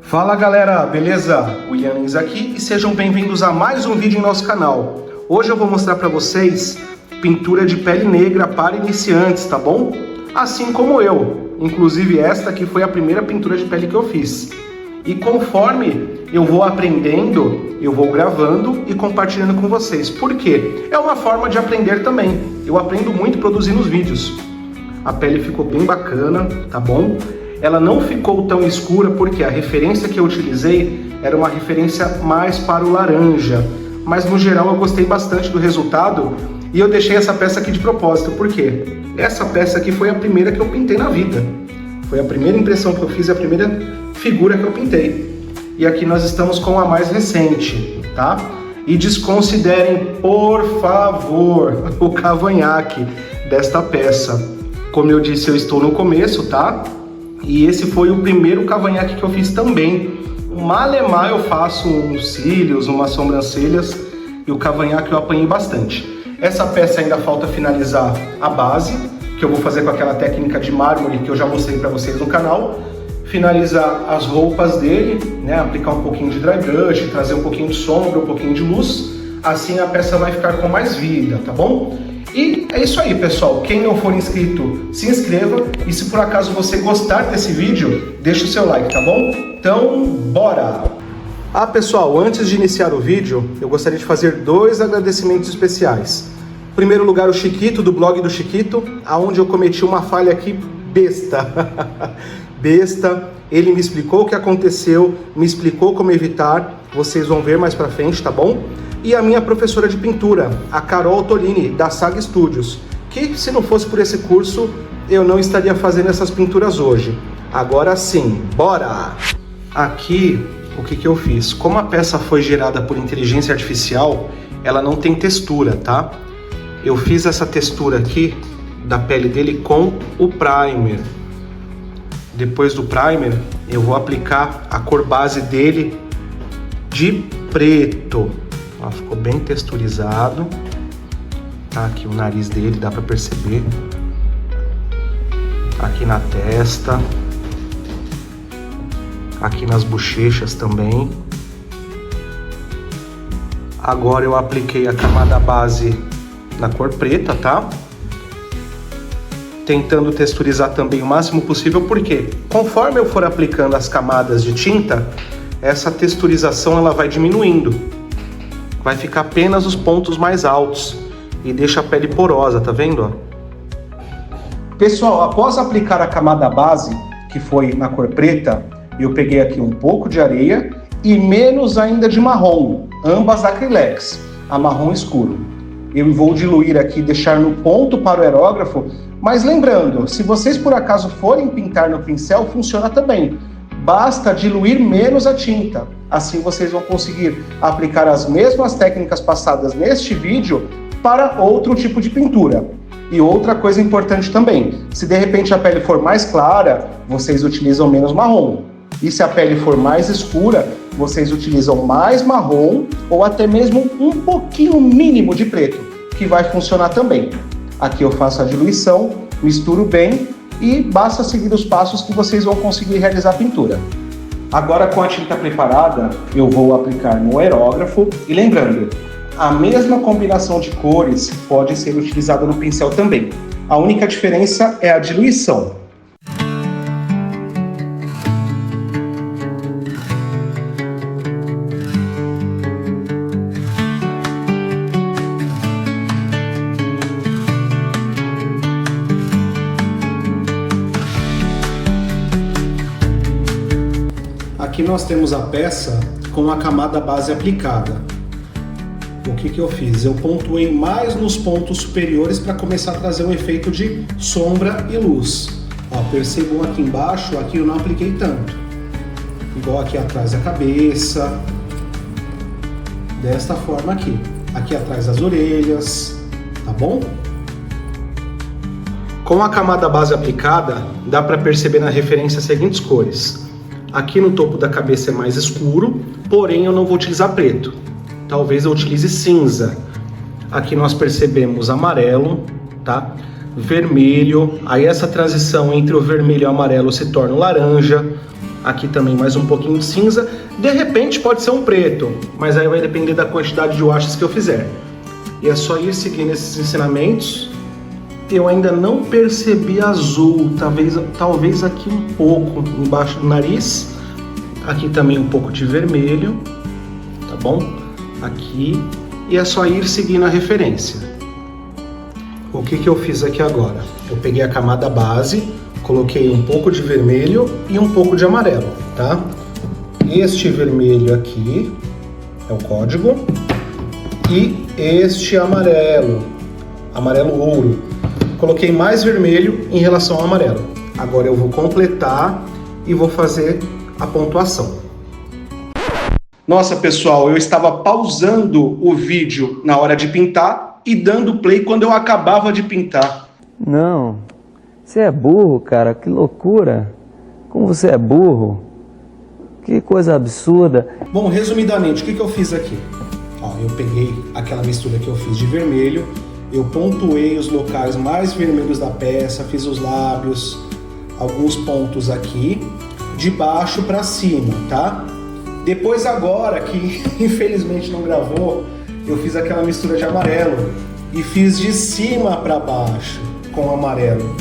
Fala galera, beleza? William Lins aqui e sejam bem-vindos a mais um vídeo em nosso canal. Hoje eu vou mostrar para vocês pintura de pele negra para iniciantes, tá bom? Assim como eu, inclusive esta aqui foi a primeira pintura de pele que eu fiz. E conforme eu vou aprendendo, eu vou gravando e compartilhando com vocês. Por quê? É uma forma de aprender também. Eu aprendo muito produzindo os vídeos. A pele ficou bem bacana, tá bom? Ela não ficou tão escura porque a referência que eu utilizei era uma referência mais para o laranja. Mas no geral eu gostei bastante do resultado e eu deixei essa peça aqui de propósito. Por quê? Essa peça aqui foi a primeira que eu pintei na vida. Foi a primeira impressão que eu fiz, a primeira figura que eu pintei. E aqui nós estamos com a mais recente, tá? E desconsiderem, por favor, o cavanhaque desta peça. Como eu disse, eu estou no começo, tá? E esse foi o primeiro cavanhaque que eu fiz também. Malemar eu faço uns cílios, umas sobrancelhas, e o cavanhaque eu apanhei bastante. Essa peça ainda falta finalizar a base, que eu vou fazer com aquela técnica de mármore que eu já mostrei para vocês no canal. Finalizar as roupas dele, né? Aplicar um pouquinho de dry brush, trazer um pouquinho de sombra, um pouquinho de luz. Assim a peça vai ficar com mais vida, tá bom? E é isso aí, pessoal. Quem não for inscrito, se inscreva. E se por acaso você gostar desse vídeo, deixa o seu like, tá bom? Então, bora! Ah, pessoal, antes de iniciar o vídeo, eu gostaria de fazer dois agradecimentos especiais. Em primeiro lugar, o Chiquito, do blog do Chiquito, aonde eu cometi uma falha aqui besta. Besta. Ele me explicou o que aconteceu, me explicou como evitar. Vocês vão ver mais pra frente, tá bom? E a minha professora de pintura, a Carol Tolini, da Saga Studios, que se não fosse por esse curso, eu não estaria fazendo essas pinturas hoje. Agora sim, bora! Aqui, o que eu fiz? Como a peça foi gerada por inteligência artificial, ela não tem textura, tá? Eu fiz essa textura aqui, da pele dele, com o primer. Depois do primer, eu vou aplicar a cor base dele de preto. Ó, ficou bem texturizado. Tá aqui o nariz dele, dá pra perceber. Aqui na testa. Aqui nas bochechas também. Agora eu apliquei a camada base na cor preta, tá? Tentando texturizar também o máximo possível, porque conforme eu for aplicando as camadas de tinta, essa texturização ela vai diminuindo. Vai ficar apenas os pontos mais altos e deixa a pele porosa, tá vendo? Pessoal, após aplicar a camada base, que foi na cor preta, eu peguei aqui um pouco de areia e menos ainda de marrom, ambas acrilex, a marrom escuro. Eu vou diluir aqui, deixar no ponto para o aerógrafo, mas lembrando, se vocês por acaso forem pintar no pincel, funciona também. Basta diluir menos a tinta, assim vocês vão conseguir aplicar as mesmas técnicas passadas neste vídeo para outro tipo de pintura. E outra coisa importante também, se de repente a pele for mais clara, vocês utilizam menos marrom. E se a pele for mais escura, vocês utilizam mais marrom ou até mesmo um pouquinho mínimo de preto, que vai funcionar também. Aqui eu faço a diluição, misturo bem e basta seguir os passos que vocês vão conseguir realizar a pintura. Agora, com a tinta preparada, eu vou aplicar no aerógrafo e lembrando, a mesma combinação de cores pode ser utilizada no pincel também. A única diferença é a diluição. Aqui nós temos a peça com a camada base aplicada. O que eu fiz? Eu pontuei mais nos pontos superiores para começar a trazer um efeito de sombra e luz. Ó, percebam aqui embaixo, aqui eu não apliquei tanto. Igual aqui atrás da cabeça. Desta forma aqui. Aqui atrás das orelhas, tá bom? Com a camada base aplicada, dá para perceber na referência as seguintes cores. Aqui no topo da cabeça é mais escuro, porém eu não vou utilizar preto. Talvez eu utilize cinza. Aqui nós percebemos amarelo, tá? Vermelho. Aí essa transição entre o vermelho e o amarelo se torna laranja. Aqui também mais um pouquinho de cinza. De repente pode ser um preto, mas aí vai depender da quantidade de washes que eu fizer. E é só ir seguindo esses ensinamentos. Eu ainda não percebi azul, talvez aqui um pouco embaixo do nariz. Aqui também um pouco de vermelho, tá bom? Aqui. E é só ir seguindo a referência. O que eu fiz aqui agora? Eu peguei a camada base, coloquei um pouco de vermelho e um pouco de amarelo, tá? Este vermelho aqui é o código e este amarelo ouro. Coloquei mais vermelho em relação ao amarelo. Agora eu vou completar e vou fazer a pontuação. Nossa, pessoal, eu estava pausando o vídeo na hora de pintar e dando play quando eu acabava de pintar. Não, você é burro, cara, que loucura. Como você é burro. Que coisa absurda. Bom, resumidamente, o que eu fiz aqui? Ó, eu peguei aquela mistura que eu fiz de vermelho, eu pontuei os locais mais vermelhos da peça, fiz os lábios, alguns pontos aqui, de baixo para cima, tá? Depois agora, que infelizmente não gravou, eu fiz aquela mistura de amarelo e fiz de cima para baixo com amarelo.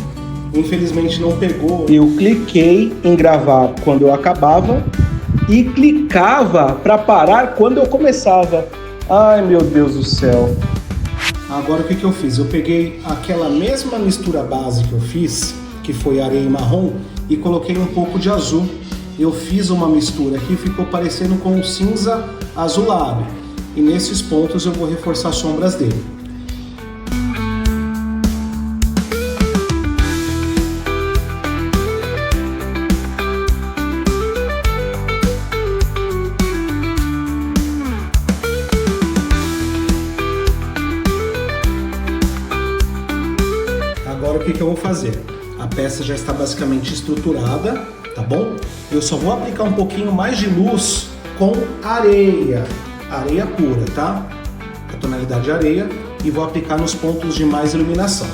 Infelizmente não pegou. Eu cliquei em gravar quando eu acabava e clicava para parar quando eu começava. Ai, meu Deus do céu. Agora o que eu fiz? Eu peguei aquela mesma mistura base que eu fiz, que foi areia e marrom, e coloquei um pouco de azul. Eu fiz uma mistura aqui, ficou parecendo com um cinza azulado. E nesses pontos eu vou reforçar as sombras dele. Agora o que eu vou fazer? A peça já está basicamente estruturada, tá bom? Eu só vou aplicar um pouquinho mais de luz com areia pura, tá? A tonalidade de areia, e vou aplicar nos pontos de mais iluminação.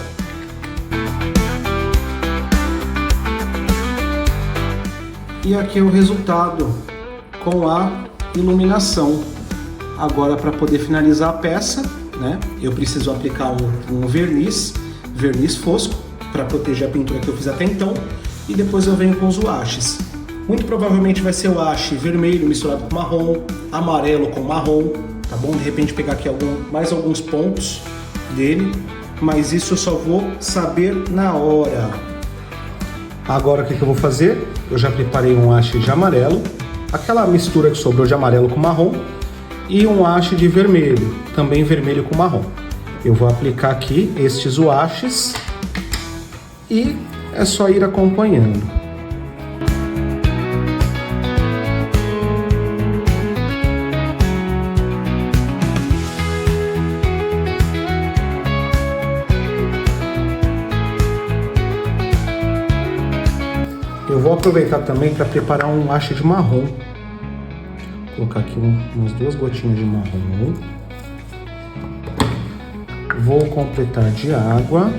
E aqui é o resultado com a iluminação. Agora, para poder finalizar a peça, né, eu preciso aplicar um verniz fosco, para proteger a pintura que eu fiz até então, e depois eu venho com os washes. Muito provavelmente vai ser o wash vermelho misturado com marrom, amarelo com marrom, tá bom? De repente pegar aqui mais alguns pontos dele, mas isso eu só vou saber na hora. Agora o que eu vou fazer? Eu já preparei um wash de amarelo, aquela mistura que sobrou de amarelo com marrom, e um wash de vermelho, também vermelho com marrom. Eu vou aplicar aqui estes washes e é só ir acompanhando. Eu vou aproveitar também para preparar um wash de marrom. Vou colocar aqui umas 2 gotinhas de marrom. Vou completar de água.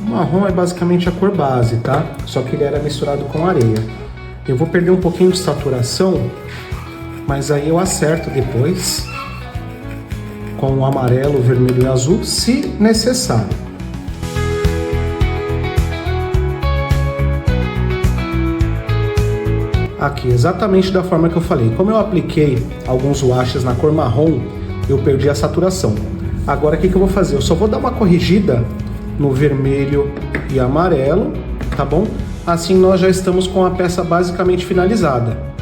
O marrom é basicamente a cor base, tá? Só que ele era misturado com areia. Eu vou perder um pouquinho de saturação, mas aí eu acerto depois com o amarelo, o vermelho e o azul, se necessário. Aqui, exatamente da forma que eu falei. Como eu apliquei alguns washes na cor marrom, eu perdi a saturação. Agora o que eu vou fazer? Eu só vou dar uma corrigida no vermelho e amarelo, tá bom? Assim nós já estamos com a peça basicamente finalizada.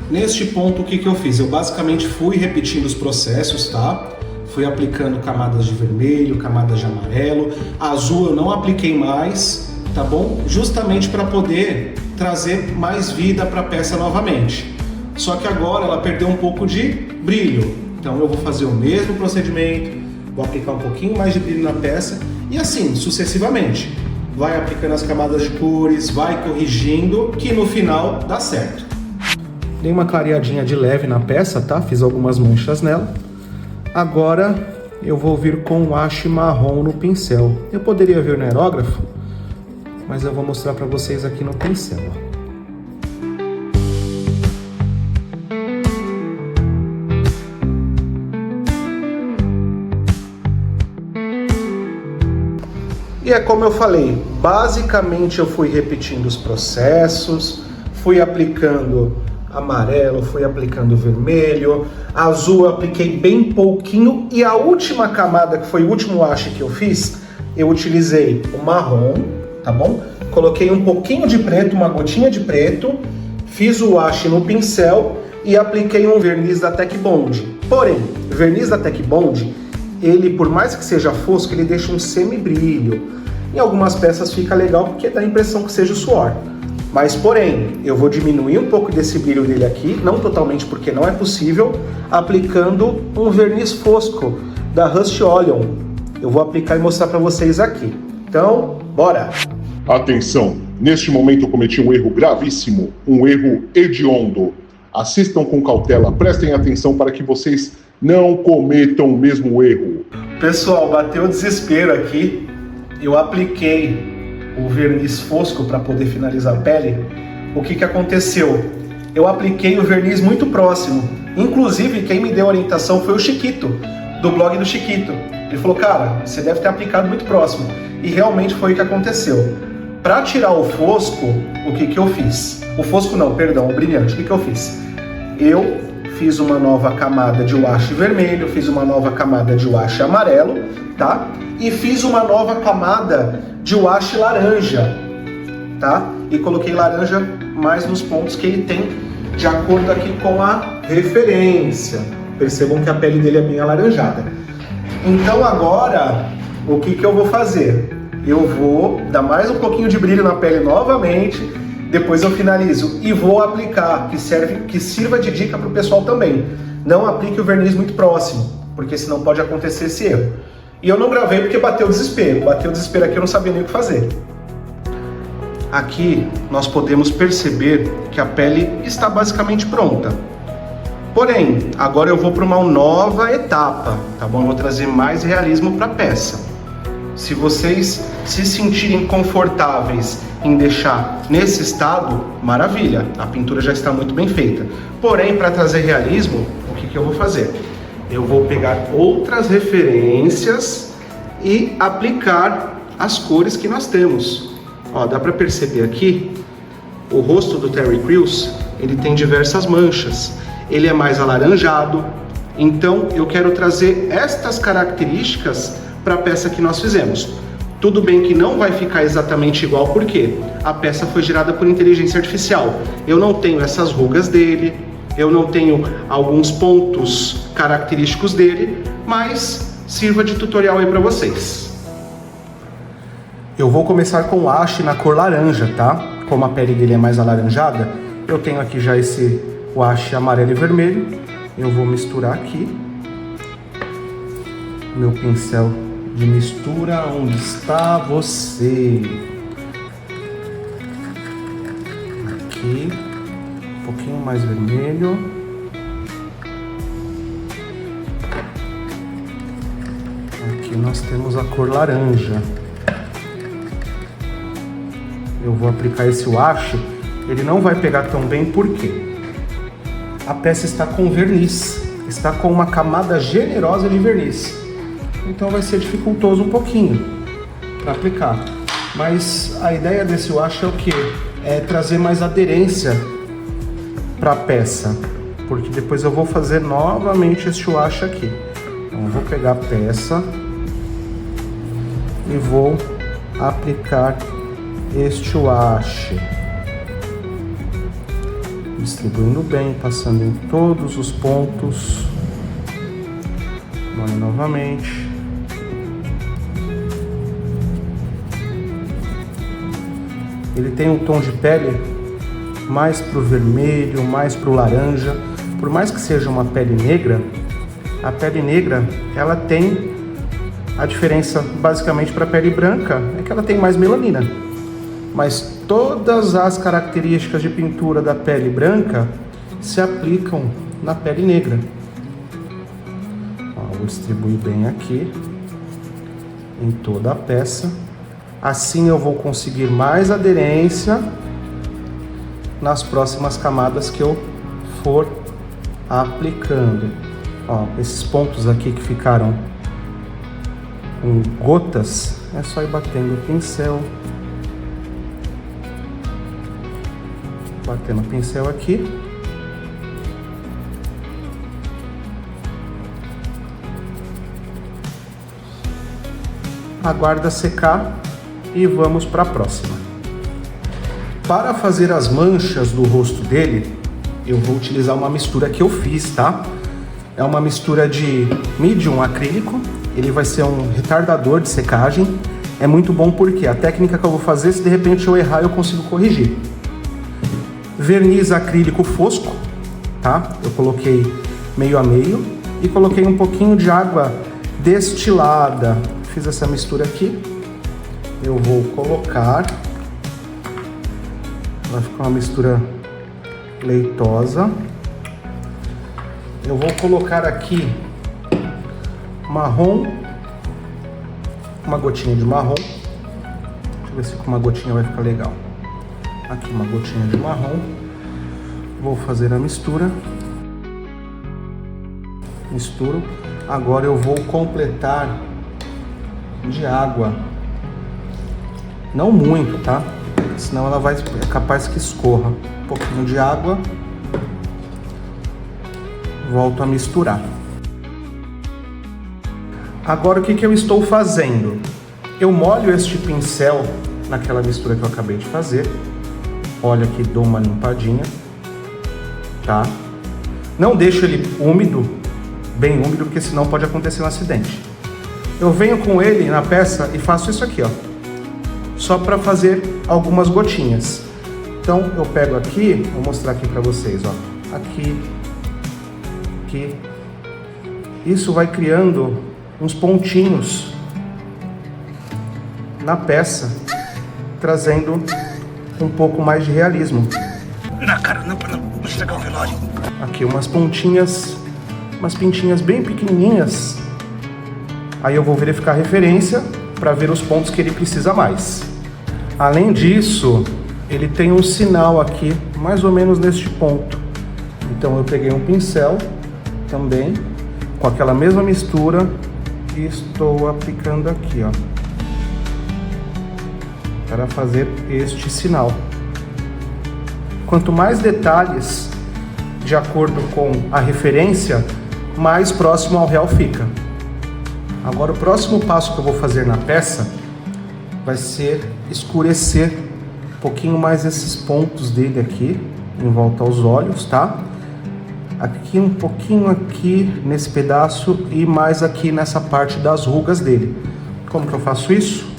Neste ponto, o que eu fiz? Eu basicamente fui repetindo os processos, tá? Fui aplicando camadas de vermelho, camadas de amarelo, azul eu não apliquei mais, tá bom? Justamente para poder trazer mais vida para a peça novamente. só que agora ela perdeu um pouco de brilho. Então eu vou fazer o mesmo procedimento, vou aplicar um pouquinho mais de brilho na peça e assim, sucessivamente. Vai aplicando as camadas de cores, vai corrigindo, que no final dá certo. Dei uma clareadinha de leve na peça, tá? Fiz algumas manchas nela. Agora eu vou vir com o haste marrom no pincel. Eu poderia vir no aerógrafo, mas eu vou mostrar para vocês aqui no pincel, ó. E é como eu falei, basicamente eu fui repetindo os processos, fui aplicando amarelo, fui aplicando vermelho, azul eu apliquei bem pouquinho e a última camada, que foi o último haste que eu fiz, eu utilizei o marrom, tá bom? Coloquei um pouquinho de preto, uma gotinha de preto, fiz o haste no pincel e apliquei um verniz da Tech Bond. Porém, o verniz da Tech Bond, ele, por mais que seja fosco, ele deixa um semi-brilho. Em algumas peças fica legal porque dá a impressão que seja o suor. Mas, porém, eu vou diminuir um pouco desse brilho dele aqui, não totalmente porque não é possível, aplicando um verniz fosco da Rust-Oleum. Eu vou aplicar e mostrar para vocês aqui. Então, bora! Atenção! Neste momento eu cometi um erro gravíssimo, um erro hediondo. Assistam com cautela, prestem atenção para que vocês não cometam o mesmo erro. Pessoal, bateu o desespero aqui. Eu apliquei o verniz fosco para poder finalizar a pele. O que aconteceu? Eu apliquei o verniz muito próximo. Inclusive, quem me deu a orientação foi o Chiquito, do blog do Chiquito. Ele falou, cara, você deve ter aplicado muito próximo. E realmente foi o que aconteceu. Para tirar o fosco, o que eu fiz? O fosco não, perdão, o brilhante. O que eu fiz? Eu fiz uma nova camada de wash vermelho, fiz uma nova camada de wash amarelo, tá? E fiz uma nova camada de wash laranja, tá? E coloquei laranja mais nos pontos que ele tem de acordo aqui com a referência. Percebam que a pele dele é bem alaranjada. Então agora, o que eu vou fazer? Eu vou dar mais um pouquinho de brilho na pele novamente, depois eu finalizo e vou aplicar, que sirva de dica para o pessoal também. Não aplique o verniz muito próximo, porque senão pode acontecer esse erro. E eu não gravei porque bateu o desespero. Bateu o desespero aqui, eu não sabia nem o que fazer. Aqui nós podemos perceber que a pele está basicamente pronta. Porém, agora eu vou para uma nova etapa, tá bom? Eu vou trazer mais realismo para a peça. Se vocês se sentirem confortáveis em deixar nesse estado, maravilha, a pintura já está muito bem feita. Porém, para trazer realismo, o que eu vou fazer? Eu vou pegar outras referências e aplicar as cores que nós temos. Ó, dá para perceber aqui, o rosto do Terry Crews, ele tem diversas manchas. Ele é mais alaranjado, então eu quero trazer estas características para a peça que nós fizemos. Tudo bem que não vai ficar exatamente igual, porque a peça foi gerada por inteligência artificial. Eu não tenho essas rugas dele, eu não tenho alguns pontos característicos dele, mas sirva de tutorial aí para vocês. Eu vou começar com o haste na cor laranja, tá? Como a pele dele é mais alaranjada, eu tenho aqui já o haste amarelo e vermelho. Eu vou misturar aqui. Meu pincel de mistura, onde está você? Aqui. Um pouquinho mais vermelho. Aqui nós temos a cor laranja. Eu vou aplicar esse wash. Ele não vai pegar tão bem porque a peça está com verniz. Está com uma camada generosa de verniz. Então vai ser dificultoso um pouquinho para aplicar. Mas a ideia desse wash é o que? É trazer mais aderência para a peça, porque depois eu vou fazer novamente este wash aqui. Então eu vou pegar a peça e vou aplicar este wash, distribuindo bem, passando em todos os pontos. Vou novamente. Ele tem um tom de pele mais pro vermelho, mais pro laranja. Por mais que seja uma pele negra, a pele negra, ela tem a diferença basicamente para a pele branca, é que ela tem mais melanina. Mas todas as características de pintura da pele branca se aplicam na pele negra. Ó, vou distribuir bem aqui, em toda a peça. Assim eu vou conseguir mais aderência nas próximas camadas que eu for aplicando. Ó, esses pontos aqui que ficaram com gotas, é só ir batendo o pincel. Batendo o pincel aqui. Aguarda secar e vamos para a próxima. Para fazer as manchas do rosto dele, eu vou utilizar uma mistura que eu fiz, tá? É uma mistura de medium acrílico. Ele vai ser um retardador de secagem. É muito bom porque a técnica que eu vou fazer, se de repente eu errar, eu consigo corrigir. Verniz acrílico fosco, tá? Eu coloquei meio a meio e coloquei um pouquinho de água destilada. Fiz essa mistura aqui. Eu vou colocar. Vai ficar uma mistura leitosa. Eu vou colocar aqui marrom, uma gotinha de marrom. Deixa eu ver se com uma gotinha vai ficar legal. Aqui uma gotinha de marrom. Vou fazer a mistura. Misturo. Agora eu vou completar de água. Não muito, tá? Senão ela vai, é capaz que escorra. Um pouquinho de água. Volto a misturar. Agora o que eu estou fazendo? Eu molho este pincel naquela mistura que eu acabei de fazer. Olha aqui, dou uma limpadinha, tá? Não deixo ele úmido, bem úmido, porque senão pode acontecer um acidente. Eu venho com ele na peça e faço isso aqui, ó. Só para fazer algumas gotinhas. Então eu pego aqui, vou mostrar aqui para vocês, ó. Aqui, aqui. Isso vai criando uns pontinhos na peça, trazendo um pouco mais de realismo. Na cara, não, para não estragar o velório. Aqui umas pontinhas, umas pintinhas bem pequenininhas. Aí eu vou verificar a referência para ver os pontos que ele precisa mais. Além disso, ele tem um sinal aqui, mais ou menos neste ponto. Então eu peguei um pincel também, com aquela mesma mistura, e estou aplicando aqui, ó, para fazer este sinal. Quanto mais detalhes, de acordo com a referência, mais próximo ao real fica. Agora o próximo passo que eu vou fazer na peça vai ser escurecer um pouquinho mais esses pontos dele aqui, em volta aos olhos, tá? Aqui um pouquinho aqui nesse pedaço e mais aqui nessa parte das rugas dele. Como que eu faço isso?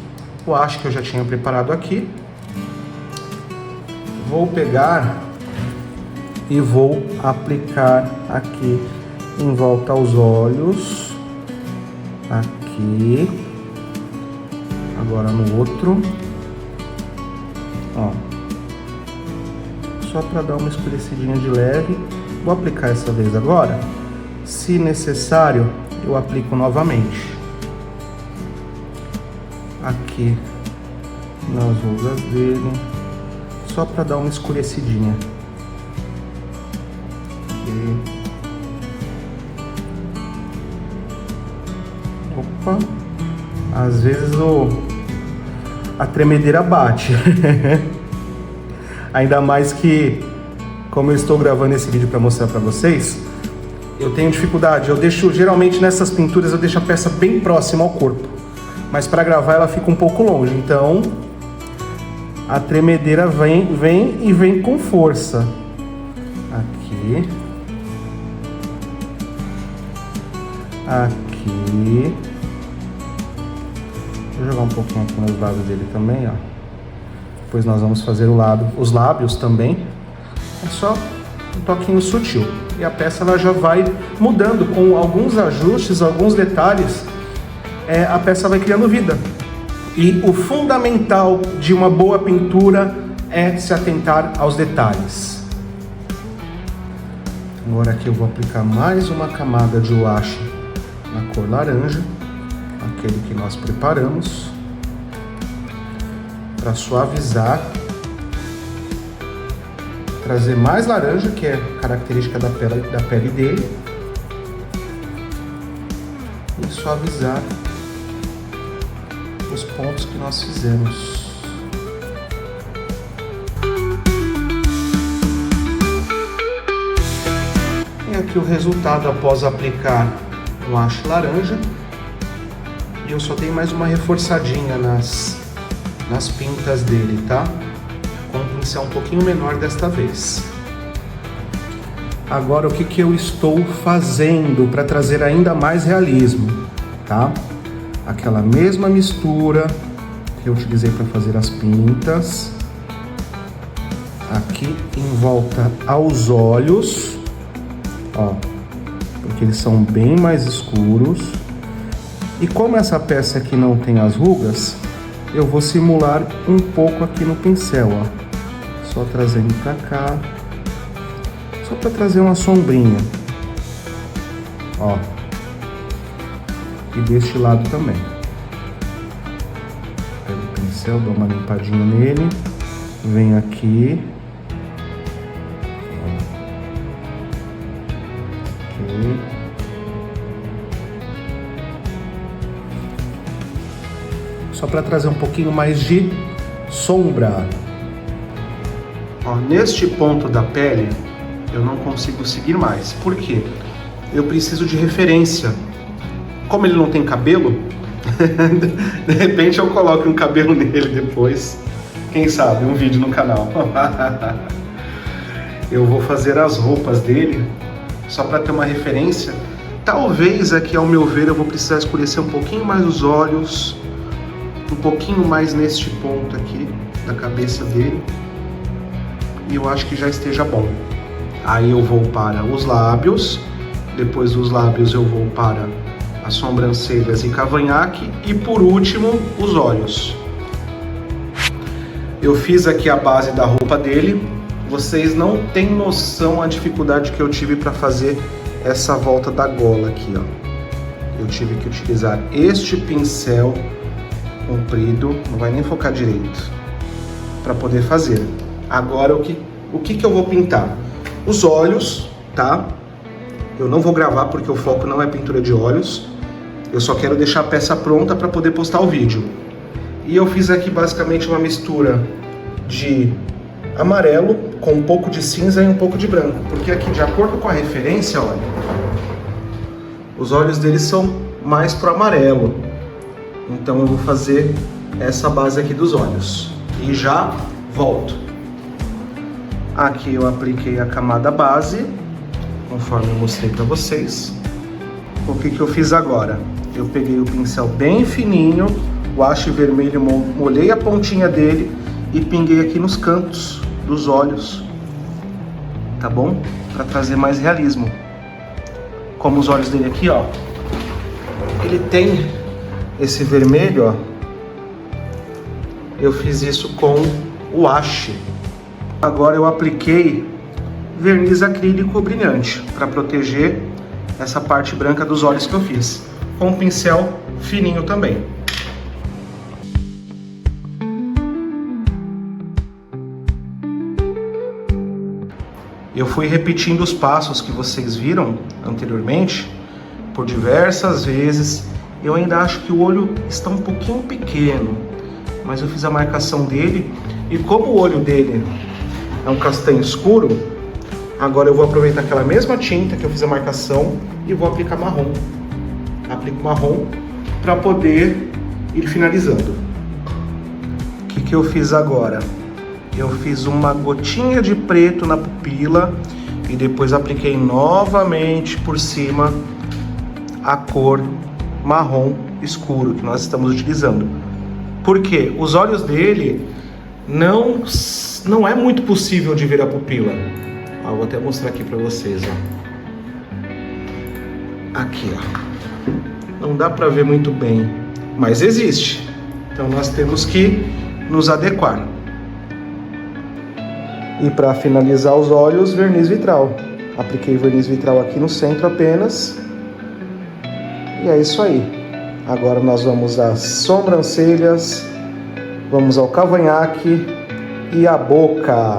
Eu acho que eu já tinha preparado aqui. Vou pegar e vou aplicar aqui em volta aos olhos. Aqui. Agora no outro. Ó. Só para dar uma escurecidinha de leve. Vou aplicar essa vez agora. Se necessário, eu aplico novamente. Aqui nas rugas dele. Só para dar uma escurecidinha. Aqui. Opa. Às vezes a tremedeira bate. Ainda mais que, como eu estou gravando esse vídeo para mostrar para vocês, eu tenho dificuldade. Eu deixo, geralmente nessas pinturas, eu deixo a peça bem próxima ao corpo. Mas para gravar ela fica um pouco longe. Então, a tremedeira vem com força. Aqui. Aqui. Vou jogar um pouquinho aqui nos lados dele também, ó. Depois nós vamos fazer os lábios também. É só um toquinho sutil. E a peça ela já vai mudando com alguns ajustes, alguns detalhes. A peça vai criando vida. E o fundamental de uma boa pintura é se atentar aos detalhes. Agora aqui eu vou aplicar mais uma camada de washi na cor laranja, aquele que nós preparamos, para suavizar, trazer mais laranja, que é característica da pele dele, e suavizar os pontos que nós fizemos. E aqui o resultado após aplicar o washi laranja. E eu só dei mais uma reforçadinha nas pintas dele, tá? Com um pincel um pouquinho menor desta vez. Agora o que eu estou fazendo para trazer ainda mais realismo, tá? Aquela mesma mistura que eu utilizei para fazer as pintas, aqui em volta aos olhos, ó, porque eles são bem mais escuros. E como essa peça aqui não tem as rugas, eu vou simular um pouco aqui no pincel, ó, só trazendo para cá, só para trazer uma sombrinha, ó. E deste lado também. Pego o pincel, dou uma limpadinha nele, venho aqui, ok, só para trazer um pouquinho mais de sombra. Ó, neste ponto da pele eu não consigo seguir mais. Por quê? Eu preciso de referência. Como ele não tem cabelo, de repente eu coloco um cabelo nele depois. Quem sabe, um vídeo no canal. Eu vou fazer as roupas dele, só para ter uma referência. Talvez aqui, ao meu ver, eu vou precisar escurecer um pouquinho mais os olhos, um pouquinho mais neste ponto aqui da cabeça dele. E eu acho que já esteja bom. Aí eu vou para os lábios, depois dos lábios eu vou para as sobrancelhas e cavanhaque e por último os olhos. Eu fiz aqui a base da roupa dele. Vocês não têm noção a dificuldade que eu tive para fazer essa volta da gola aqui, ó. Eu tive que utilizar este pincel comprido, não vai nem focar direito, para poder fazer. Agora o que eu vou pintar? Os olhos, tá? Eu não vou gravar porque o foco não é pintura de olhos. Eu só quero deixar a peça pronta para poder postar o vídeo. E eu fiz aqui basicamente uma mistura de amarelo com um pouco de cinza e um pouco de branco. Porque aqui, de acordo com a referência, olha, os olhos dele são mais pro amarelo. Então eu vou fazer essa base aqui dos olhos. E já volto. Aqui eu apliquei a camada base, conforme eu mostrei para vocês. O que eu fiz agora? Eu peguei o pincel bem fininho, o washi vermelho, molhei a pontinha dele e pinguei aqui nos cantos dos olhos, tá bom? Para trazer mais realismo. Como os olhos dele aqui, ó, ele tem esse vermelho, ó. Eu fiz isso com o washi. Agora eu apliquei verniz acrílico brilhante para proteger essa parte branca dos olhos que eu fiz, com um pincel fininho também. Eu fui repetindo os passos que vocês viram anteriormente por diversas vezes. Eu ainda acho que o olho está um pouquinho pequeno, mas eu fiz a marcação dele e como o olho dele é um castanho escuro, agora eu vou aproveitar aquela mesma tinta que eu fiz a marcação e vou aplicar marrom. Aplico marrom para poder ir finalizando. O que eu fiz agora? Eu fiz uma gotinha de preto na pupila e depois apliquei novamente por cima a cor marrom escuro que nós estamos utilizando. Porque os olhos dele não é muito possível de ver a pupila. Ó, vou até mostrar aqui pra vocês, ó. Aqui, ó. Não dá pra ver muito bem, mas existe. Então nós temos que nos adequar. E para finalizar os olhos, verniz vitral. Apliquei verniz vitral aqui no centro apenas. E é isso aí. Agora nós vamos às sobrancelhas, vamos ao cavanhaque e a boca.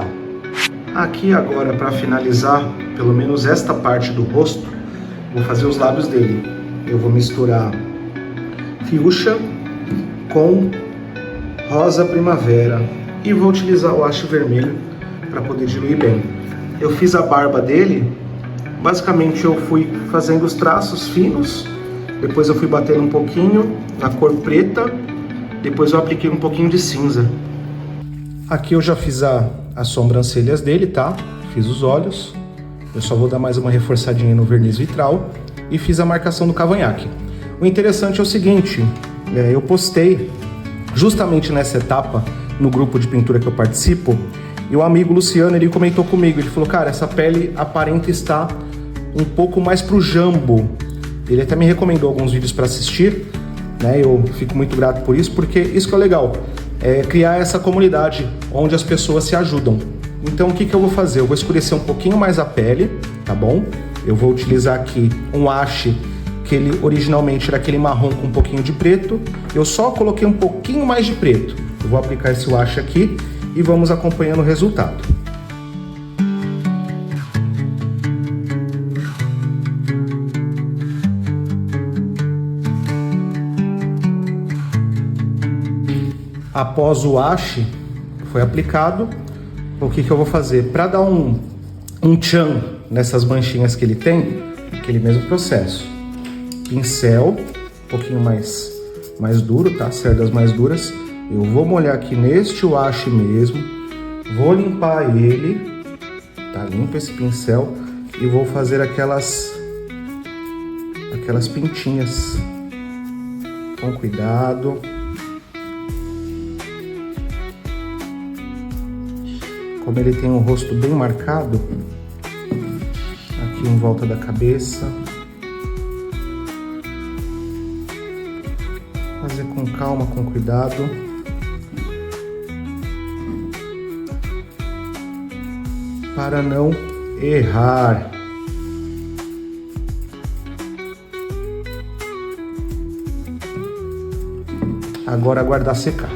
Aqui agora, para finalizar, pelo menos esta parte do rosto, vou fazer os lábios dele. Eu vou misturar fuchsia com rosa primavera e vou utilizar o haste vermelho para poder diluir bem. Eu fiz a barba dele, basicamente eu fui fazendo os traços finos, depois eu fui batendo um pouquinho na cor preta, depois eu apliquei um pouquinho de cinza. Aqui eu já fiz as sobrancelhas dele, tá? Fiz os olhos, eu só vou dar mais uma reforçadinha no verniz vitral e fiz a marcação do cavanhaque. O interessante é o seguinte, eu postei justamente nessa etapa no grupo de pintura que eu participo, e o amigo Luciano, ele comentou comigo, ele falou, cara, essa pele aparenta estar um pouco mais pro jambo. Ele até me recomendou alguns vídeos para assistir, né? Eu fico muito grato por isso, porque isso que é legal, é criar essa comunidade onde as pessoas se ajudam. Então o que eu vou fazer? Eu vou escurecer um pouquinho mais a pele, tá bom? Eu vou utilizar aqui um haste que ele originalmente era aquele marrom com um pouquinho de preto. Eu só coloquei um pouquinho mais de preto. Eu vou aplicar esse haste aqui e vamos acompanhando o resultado. Após o haste foi aplicado, o que eu vou fazer? Para dar um tchan nessas manchinhas que ele tem, aquele mesmo processo. Pincel, um pouquinho mais duro, tá? Cerdas mais duras. Eu vou molhar aqui neste haste mesmo, vou limpar ele, tá? Limpa esse pincel e vou fazer aquelas pintinhas com cuidado. Como ele tem um rosto bem marcado, aqui em volta da cabeça. Fazer com calma, com cuidado. Para não errar. Agora aguardar secar.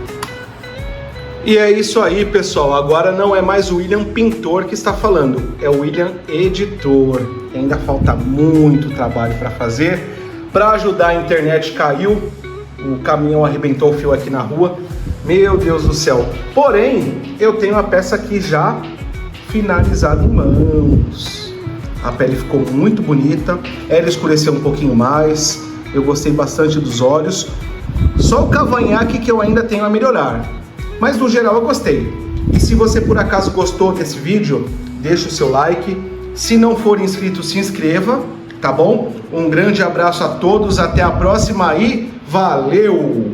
E é isso aí, pessoal. Agora não é mais o William Pintor que está falando, é o William Editor. Ainda falta muito trabalho para fazer. Para ajudar, a internet caiu, o caminhão arrebentou o fio aqui na rua. Meu Deus do céu. Porém, eu tenho a peça aqui já finalizada em mãos. A pele ficou muito bonita, ela escureceu um pouquinho mais, eu gostei bastante dos olhos. Só o cavanhaque que eu ainda tenho a melhorar, mas no geral eu gostei. E se você por acaso gostou desse vídeo, deixa o seu like. Se não for inscrito, se inscreva, tá bom? Um grande abraço a todos, até a próxima e valeu!